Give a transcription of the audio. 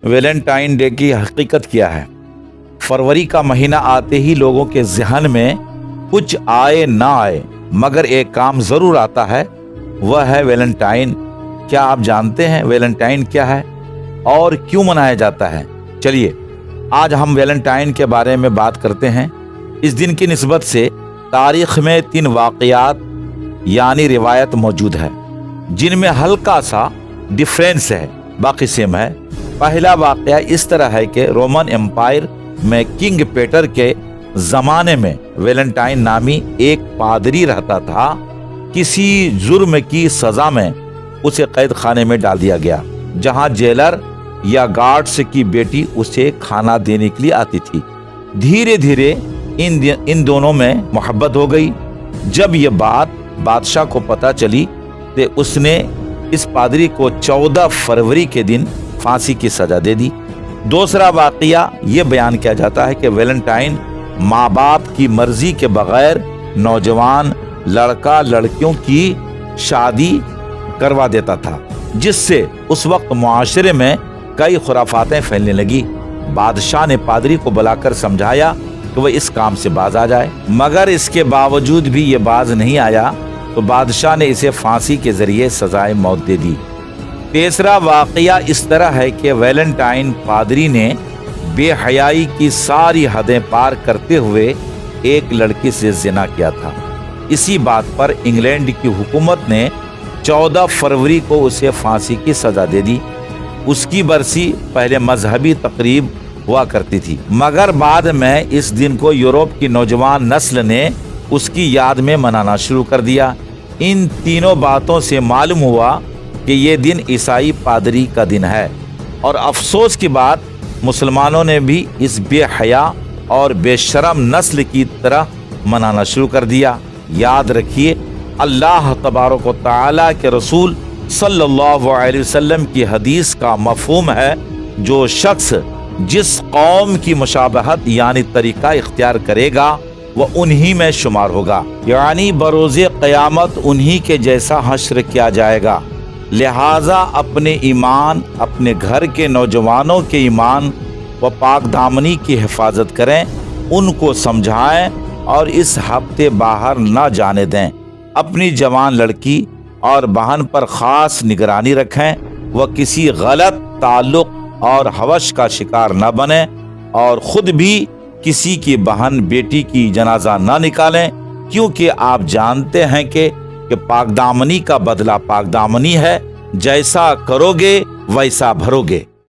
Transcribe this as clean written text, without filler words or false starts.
Valentine day کی حقیقت کیا ہے؟ فروری کا مہینہ آتے ہی لوگوں کے ذہن میں کچھ آئے نہ آئے مگر ایک کام ضرور آتا ہے، وہ ہے ویلنٹائن۔ کیا آپ جانتے ہیں ویلنٹائن کیا ہے اور کیوں منایا جاتا ہے؟ چلیے آج ہم ویلنٹائن کے بارے میں بات کرتے ہیں۔ اس دن کی نسبت سے تاریخ میں 3 واقعات یعنی روایت موجود ہے جن میں ہلکا سا ڈیفرنس ہے، باقی سیم ہے۔ پہلا واقعہ اس طرح ہے کہ رومن امپائر میں کنگ پیٹر کے زمانے میں ویلنٹائن نامی ایک پادری رہتا تھا۔ کسی جرم کی سزا میں اسے قید خانے میں ڈال دیا گیا، جہاں جیلر یا گارڈز کی بیٹی اسے کھانا دینے کے لیے آتی تھی۔ دھیرے دھیرے ان دونوں میں محبت ہو گئی۔ جب یہ بات بادشاہ کو پتہ چلی تو اس نے اس پادری کو 14 فروری کے دن پھانسی کی سزا دے دی۔ دوسرا واقعہ یہ بیان کیا جاتا ہے کہ ویلنٹائن ماں باپ کی مرضی کے بغیر نوجوان لڑکا لڑکیوں کی شادی کروا دیتا تھا، جس سے اس وقت معاشرے میں کئی خرافاتیں پھیلنے لگی۔ بادشاہ نے پادری کو بلا کر سمجھایا کہ وہ اس کام سے باز آ جائے، مگر اس کے باوجود بھی یہ باز نہیں آیا تو بادشاہ نے اسے پھانسی کے ذریعے سزائے موت دے دی۔ تیسرا واقعہ اس طرح ہے کہ ویلنٹائن پادری نے بے حیائی کی ساری حدیں پار کرتے ہوئے ایک لڑکی سے زنا کیا تھا۔ اسی بات پر انگلینڈ کی حکومت نے 14 فروری کو اسے پھانسی کی سزا دے دی۔ اس کی برسی پہلے مذہبی تقریب ہوا کرتی تھی، مگر بعد میں اس دن کو یورپ کی نوجوان نسل نے اس کی یاد میں منانا شروع کر دیا۔ ان تینوں باتوں سے معلوم ہوا کہ یہ دن عیسائی پادری کا دن ہے، اور افسوس کی بات مسلمانوں نے بھی اس بے حیا اور بے شرم نسل کی طرح منانا شروع کر دیا۔ یاد رکھیے، اللہ تبارک و تعالیٰ کے رسول صلی اللہ علیہ وسلم کی حدیث کا مفہوم ہے، جو شخص جس قوم کی مشابہت یعنی طریقہ اختیار کرے گا وہ انہی میں شمار ہوگا، یعنی بروز قیامت انہی کے جیسا حشر کیا جائے گا۔ لہٰذا اپنے ایمان، اپنے گھر کے نوجوانوں کے ایمان و پاک دامنی کی حفاظت کریں، ان کو سمجھائیں اور اس ہفتے باہر نہ جانے دیں۔ اپنی جوان لڑکی اور بہن پر خاص نگرانی رکھیں، وہ کسی غلط تعلق اور حوش کا شکار نہ بنے، اور خود بھی کسی کی بہن بیٹی کی جنازہ نہ نکالیں، کیونکہ آپ جانتے ہیں کہ پاک دامنی کا بدلہ پاک دامنی ہے، جیسا کرو گے ویسا بھرو گے۔